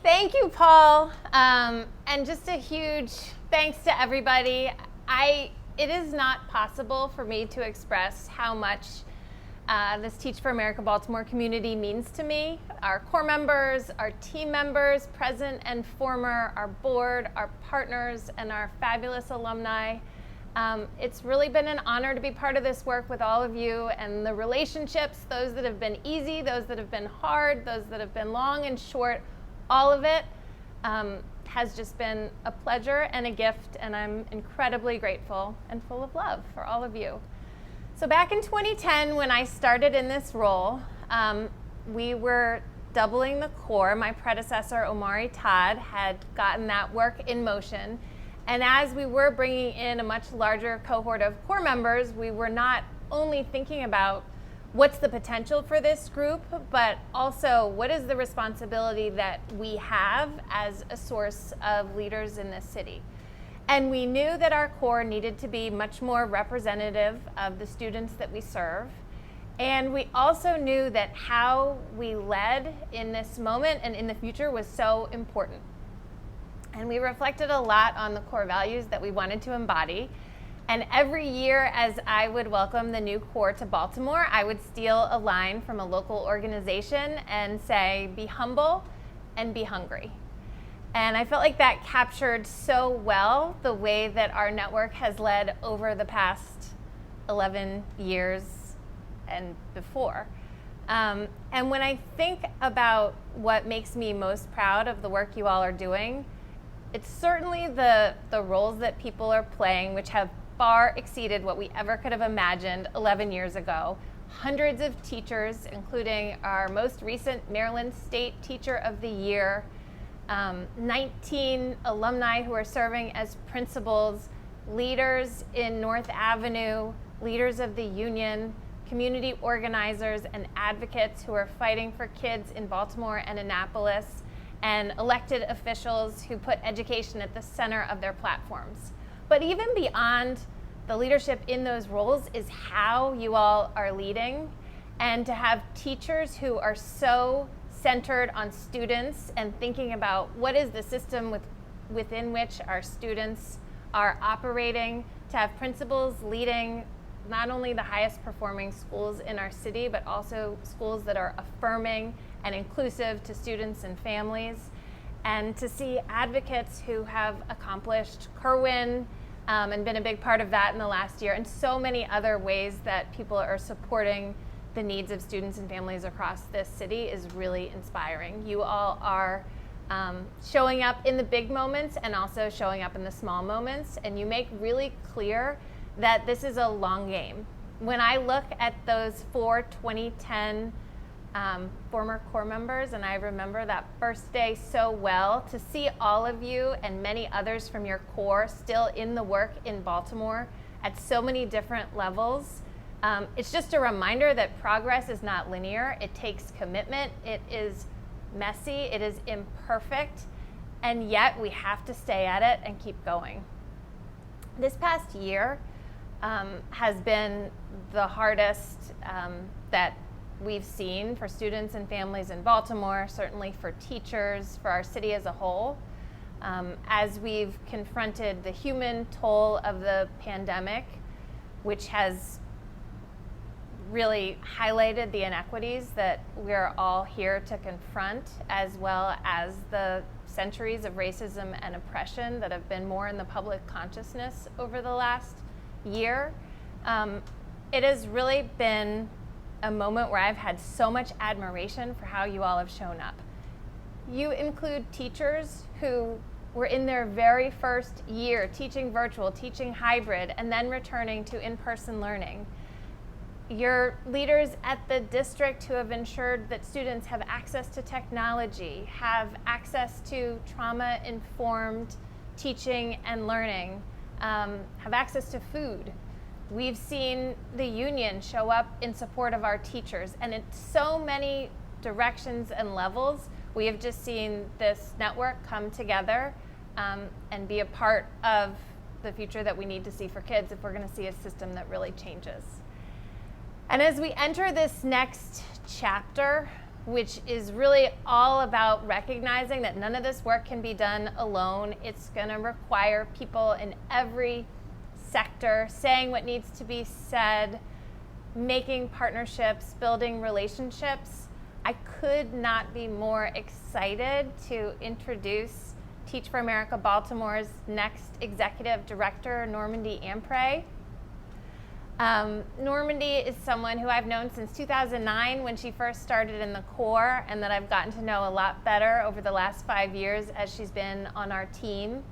Thank you, Paul. And just a huge thanks to everybody. It is not possible for me to express how much this Teach for America Baltimore community means to me. Our core members, our team members, present and former, our board, our partners, and our fabulous alumni. It's really been an honor to be part of this work with all of you, and the relationships, those that have been easy, those that have been hard, those that have been long and short, all of it has just been a pleasure and a gift, and I'm incredibly grateful and full of love for all of you. So back in 2010, when I started in this role, we were doubling the core. My predecessor, Omari Todd, had gotten that work in motion. And as we were bringing in a much larger cohort of core members, we were not only thinking about what's the potential for this group, but also what is the responsibility that we have as a source of leaders in this city. And we knew that our core needed to be much more representative of the students that we serve. And we also knew that how we led in this moment and in the future was so important. And we reflected a lot on the core values that we wanted to embody. And every year, as I would welcome the new core to Baltimore, I would steal a line from a local organization and say, be humble and be hungry. And I felt like that captured so well the way that our network has led over the past 11 years and before. And when I think about what makes me most proud of the work you all are doing, it's certainly the roles that people are playing, which have far exceeded what we ever could have imagined 11 years ago. Hundreds of teachers, including our most recent Maryland State Teacher of the Year, 19 alumni who are serving as principals, leaders in North Avenue, leaders of the union, community organizers and advocates who are fighting for kids in Baltimore and Annapolis, and elected officials who put education at the center of their platforms. But even beyond the leadership in those roles is how you all are leading, and to have teachers who are so centered on students and thinking about what is the system within which our students are operating, to have principals leading not only the highest performing schools in our city, but also schools that are affirming and inclusive to students and families, and to see advocates who have accomplished Kerwin and been a big part of that in the last year, and so many other ways that people are supporting the needs of students and families across this city is really inspiring. You all are showing up in the big moments and also showing up in the small moments, and you make really clear that this is a long game. When I look at those 4 2010 former core members, and I remember that first day so well, to see all of you and many others from your core still in the work in Baltimore at so many different levels, it's just a reminder that progress is not linear. It takes commitment. It is messy. It is imperfect. And yet we have to stay at it and keep going. This past year has been the hardest that we've seen for students and families in Baltimore, certainly for teachers, for our city as a whole. As we've confronted the human toll of the pandemic, which has really highlighted the inequities that we're all here to confront, as well as the centuries of racism and oppression that have been more in the public consciousness over the last year. It has really been a moment where I've had so much admiration for how you all have shown up. You include teachers who were in their very first year teaching virtual, teaching hybrid, and then returning to in-person learning. Your leaders at the district who have ensured that students have access to technology, have access to trauma-informed teaching and learning, have access to food. We've seen the union show up in support of our teachers, and in so many directions and levels, we have just seen this network come together and be a part of the future that we need to see for kids if we're going to see a system that really changes. And as we enter this next chapter, which is really all about recognizing that none of this work can be done alone. It's going to require people in every sector saying what needs to be said, making partnerships, building relationships. I could not be more excited to introduce Teach for America Baltimore's next executive director, Normandy Ambree. Normandy is someone who I've known since 2009 when she first started in the Corps, and that I've gotten to know a lot better over the last 5 years as she's been on our team.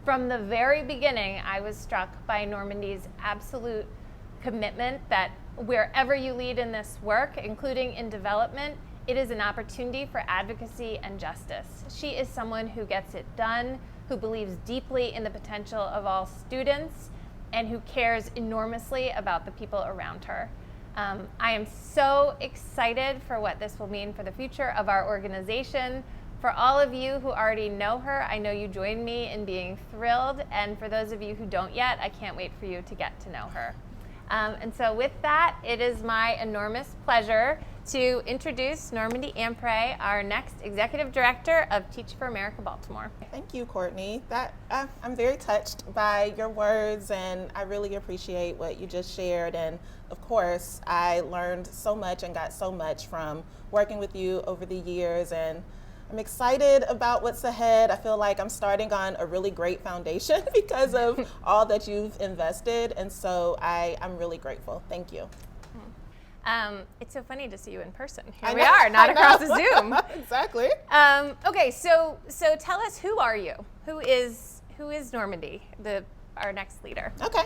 From the very beginning, I was struck by Normandy's absolute commitment that wherever you lead in this work, including in development, it is an opportunity for advocacy and justice. She is someone who gets it done, who believes deeply in the potential of all students, and who cares enormously about the people around her. I am so excited for what this will mean for the future of our organization. For all of you who already know her, I know you join me in being thrilled, and for those of you who don't yet, I can't wait for you to get to know her. And so with that, it is my enormous pleasure to introduce Normandy Ambree, our next Executive Director of Teach for America Baltimore. Thank you, Courtney. I'm very touched by your words, and I really appreciate what you just shared. And of course, I learned so much and got so much from working with you over the years, and I'm excited about what's ahead. I feel like I'm starting on a really great foundation because of all that you've invested, and so I'm really grateful. Thank you. It's so funny to see you in person. Here we are, not across the Zoom. Exactly. Okay, so tell us, who are you? Who is Normandy, our next leader? Okay.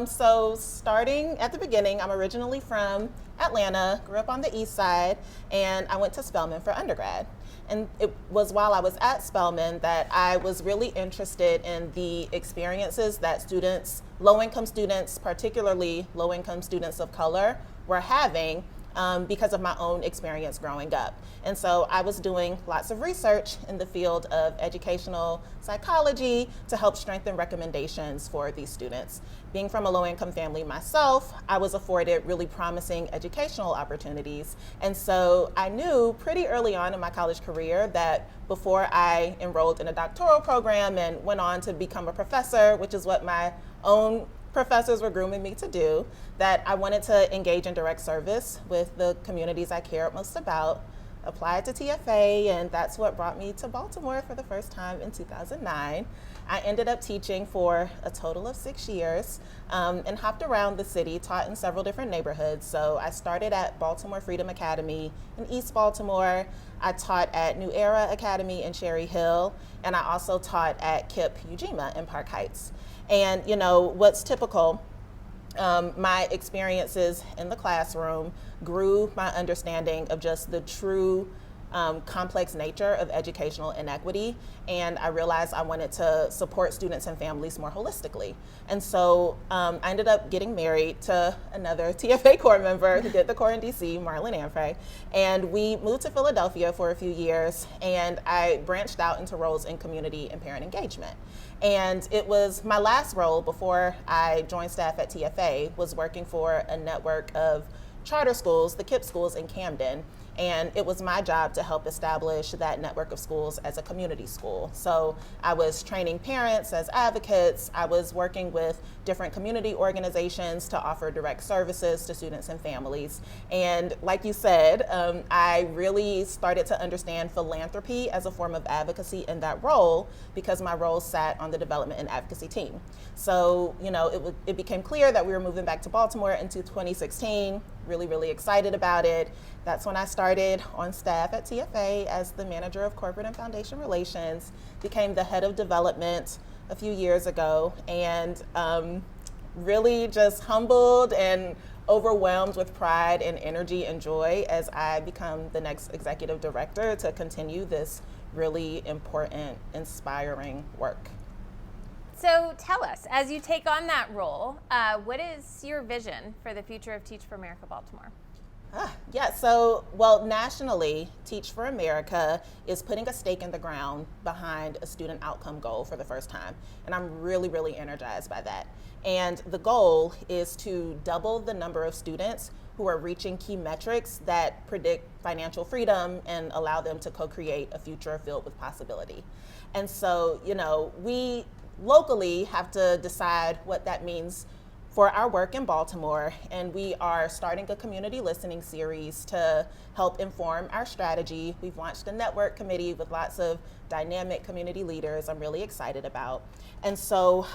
So starting at the beginning, I'm originally from Atlanta, grew up on the east side, and I went to Spelman for undergrad. And it was while I was at Spelman that I was really interested in the experiences that students, low-income students, particularly low-income students of color, were having because of my own experience growing up. And so I was doing lots of research in the field of educational psychology to help strengthen recommendations for these students. Being from a low-income family myself, I was afforded really promising educational opportunities. And so I knew pretty early on in my college career that before I enrolled in a doctoral program and went on to become a professor, which is what my own professors were grooming me to do, that I wanted to engage in direct service with the communities I care most about, applied to TFA, and that's what brought me to Baltimore for the first time in 2009. I ended up teaching for a total of 6 years and hopped around the city, taught in several different neighborhoods. So I started at Baltimore Freedom Academy in East Baltimore. I taught at New Era Academy in Cherry Hill, and I also taught at KIPP Ujima in Park Heights. And you know, what's typical, my experiences in the classroom grew my understanding of just the true complex nature of educational inequity, and I realized I wanted to support students and families more holistically. And so I ended up getting married to another TFA Corps member who did the Corps in DC, Marlon Ambree, and we moved to Philadelphia for a few years, and I branched out into roles in community and parent engagement. And it was my last role before I joined staff at TFA was working for a network of charter schools, the KIPP schools in Camden. And it was my job to help establish that network of schools as a community school. So I was training parents as advocates. I was working with different community organizations to offer direct services to students and families. And like you said, I really started to understand philanthropy as a form of advocacy in that role because my role sat on the development and advocacy team. So, you know, it became clear that we were moving back to Baltimore into 2016, really excited about it. That's when I started on staff at TFA as the manager of corporate and foundation relations, became the head of development a few years ago, and really just humbled and overwhelmed with pride and energy and joy as I become the next executive director to continue this really important, inspiring work. So tell us, as you take on that role, what is your vision for the future of Teach for America Baltimore? Well, nationally, Teach for America is putting a stake in the ground behind a student outcome goal for the first time. And I'm really energized by that. And the goal is to double the number of students who are reaching key metrics that predict financial freedom and allow them to co-create a future filled with possibility. And so, we locally have to decide what that means for our work in Baltimore, and we are starting a community listening series to help inform our strategy. We've launched a network committee with lots of dynamic community leaders I'm really excited about. And so,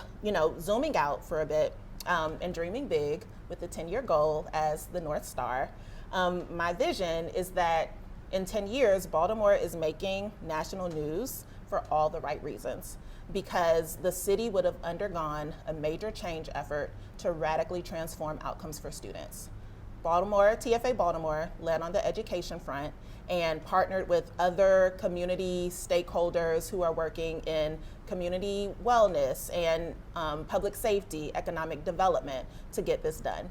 zooming out for a bit and dreaming big with the 10-year goal as the North Star, my vision is that in 10 years, Baltimore is making national news for all the right reasons, because the city would have undergone a major change effort to radically transform outcomes for students. TFA Baltimore led on the education front and partnered with other community stakeholders who are working in community wellness and public safety, economic development to get this done.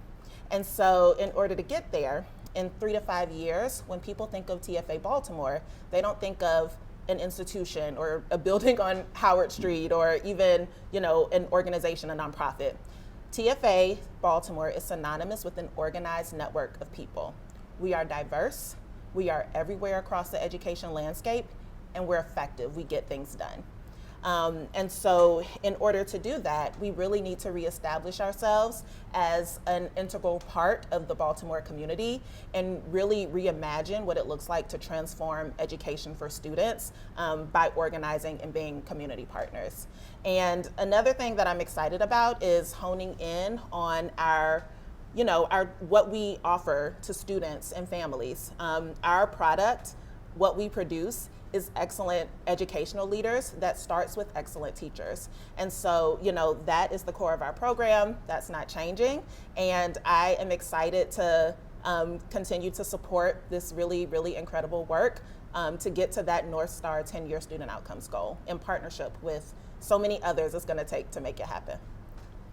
And so in order to get there, in 3 to 5 years, when people think of TFA Baltimore, they don't think of an institution or a building on Howard Street or even, an organization, a nonprofit. TFA Baltimore is synonymous with an organized network of people. We are diverse, we are everywhere across the education landscape, and we're effective. We get things done. And so in order to do that, we really need to reestablish ourselves as an integral part of the Baltimore community and really reimagine what it looks like to transform education for students by organizing and being community partners. And another thing that I'm excited about is honing in on our what we offer to students and families. Our product, what we produce, is excellent educational leaders that starts with excellent teachers. And so, that is the core of our program. That's not changing. And I am excited to continue to support this really, really incredible work to get to that North Star 10-year student outcomes goal in partnership with so many others it's gonna take to make it happen.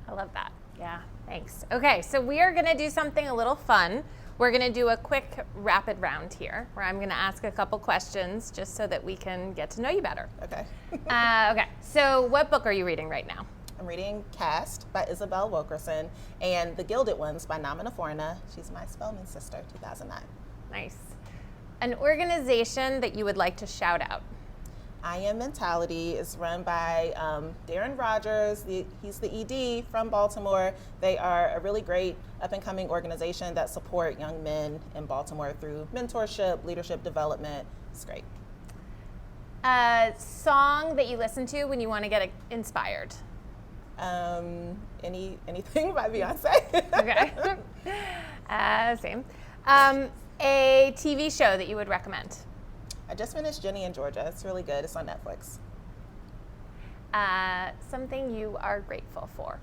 I love that. Yeah, thanks. Okay, so we are gonna do something a little fun. We're going to do a quick rapid round here where I'm going to ask a couple questions just so that we can get to know you better. Okay. Okay, so what book are you reading right now? I'm reading Cast by Isabel Wilkerson and The Gilded Ones by Namina Forna. She's my Spelman sister, 2009. Nice. An organization that you would like to shout out? I Am Mentality is run by Darren Rogers. He's the ED from Baltimore. They are a really great up-and-coming organization that support young men in Baltimore through mentorship, leadership development. It's great. A song that you listen to when you want to get inspired? Anything by Beyonce. Okay. Same. A TV show that you would recommend? I just finished Jenny and Georgia. It's really good. It's on Netflix. Something you are grateful for?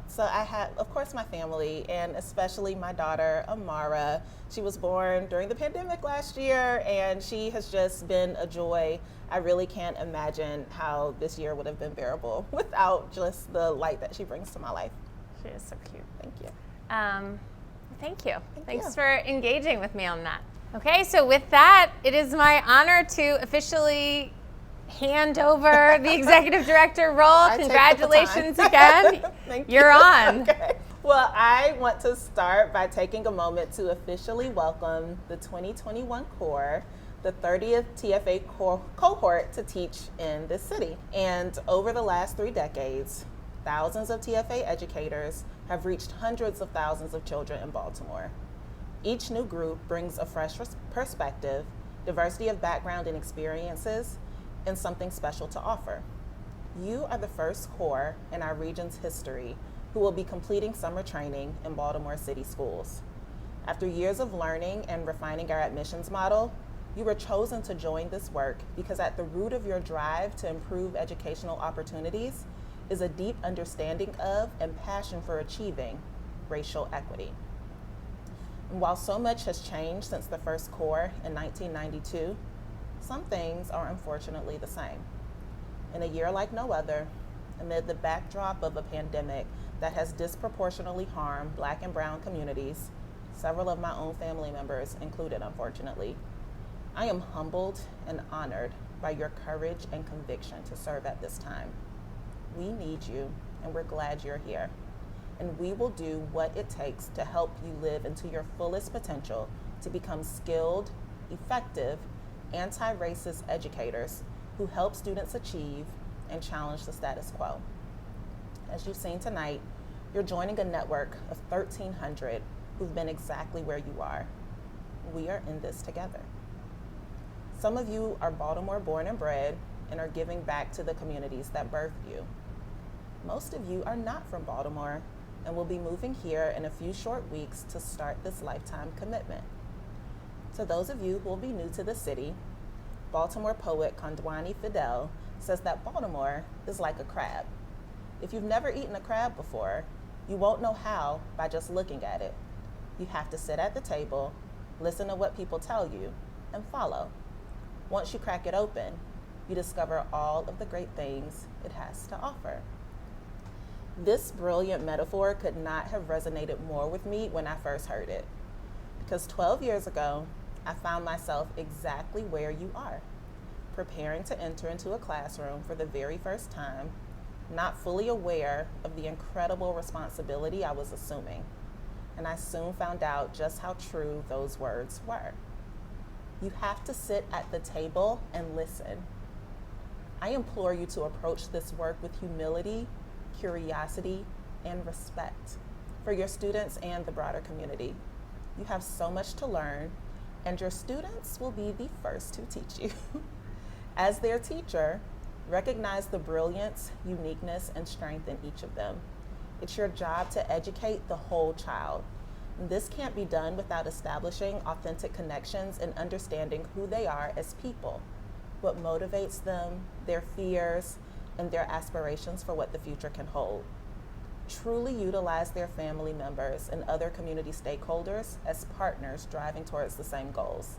So I have, of course, my family, and especially my daughter, Amara. She was born during the pandemic last year, and she has just been a joy. I really can't imagine how this year would have been bearable without just the light that she brings to my life. She is so cute. Thank you. Thank you. Thanks you. for engaging with me on that. Okay, so with that, it is my honor to officially hand over the executive director role. Congratulations again. Thank You're you. on. Okay. Well, I want to start by taking a moment to officially welcome the 2021 core, the 30th TFA cohort to teach in this city. And over the last 3 decades, thousands of TFA educators have reached hundreds of thousands of children in Baltimore. Each new group brings a fresh perspective, diversity of background and experiences, and something special to offer. You are the first core in our region's history who will be completing summer training in Baltimore City schools. After years of learning and refining our admissions model, you were chosen to join this work because at the root of your drive to improve educational opportunities is a deep understanding of and passion for achieving racial equity. And while so much has changed since the first core in 1992, some things are unfortunately the same. In a year like no other, amid the backdrop of a pandemic that has disproportionately harmed Black and Brown communities, several of my own family members included, unfortunately, I am humbled and honored by your courage and conviction to serve at this time. We need you, and we're glad you're here. and we will do what it takes to help you live into your fullest potential to become skilled, effective, anti-racist educators who help students achieve and challenge the status quo. As you've seen tonight, you're joining a network of 1,300 who've been exactly where you are. We are in this together. Some of you are Baltimore born and bred and are giving back to the communities that birthed you. Most of you are not from Baltimore and will be moving here in a few short weeks to start this lifetime commitment. To those of you who will be new to the city, Baltimore poet Kondwani Fidel says that Baltimore is like a crab. If you've never eaten a crab before, you won't know how by just looking at it. You have to sit at the table, listen to what people tell you, and follow. Once you crack it open, you discover all of the great things it has to offer. This brilliant metaphor could not have resonated more with me when I first heard it, because 12 years ago, I found myself exactly where you are, preparing to enter into a classroom for the very first time, not fully aware of the incredible responsibility I was assuming. And I soon found out just how true those words were. You have to sit at the table and listen. I implore you to approach this work with humility, curiosity, and respect for your students and the broader community. You have so much to learn, and your students will be the first to teach you. As their teacher, recognize the brilliance, uniqueness, and strength in each of them. It's your job to educate the whole child. This can't be done without establishing authentic connections and understanding who they are as people, what motivates them, their fears, and their aspirations for what the future can hold. Truly utilize their family members and other community stakeholders as partners driving towards the same goals.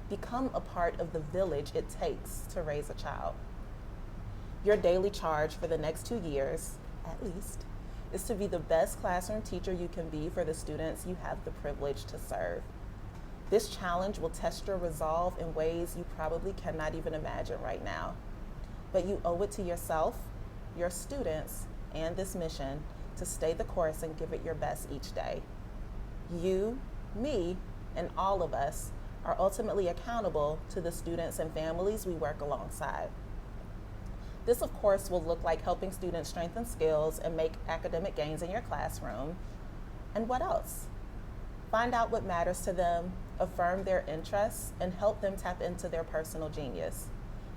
Become a part of the village it takes to raise a child. Your daily charge for the next 2 years, at least, is to be the best classroom teacher you can be for the students you have the privilege to serve. This challenge will test your resolve in ways you probably cannot even imagine right now. But you owe it to yourself, your students, and this mission to stay the course and give it your best each day. You, me, and all of us are ultimately accountable to the students and families we work alongside. This, of course, will look like helping students strengthen skills and make academic gains in your classroom. And what else? Find out what matters to them, affirm their interests, and help them tap into their personal genius.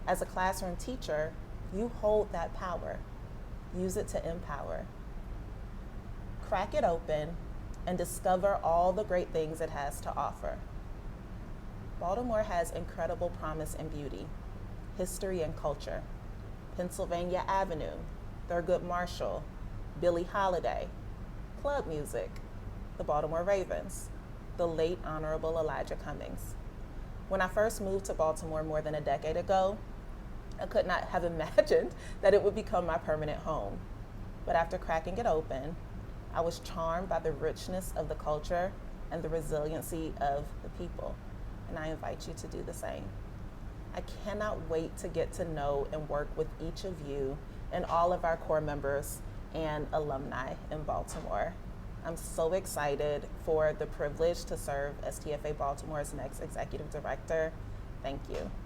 As a classroom teacher, you hold that power. Use it to empower. Crack it open and discover all the great things it has to offer. Baltimore has incredible promise and beauty, history and culture. Pennsylvania Avenue, Thurgood Marshall, Billie Holiday, club music, the Baltimore Ravens, the late Honorable Elijah Cummings. When I first moved to Baltimore more than a decade ago, I could not have imagined that it would become my permanent home. But after cracking it open, I was charmed by the richness of the culture and the resiliency of the people, and I invite you to do the same. I cannot wait to get to know and work with each of you and all of our core members and alumni in Baltimore. I'm so excited for the privilege to serve as TFA Baltimore's next executive director. Thank you.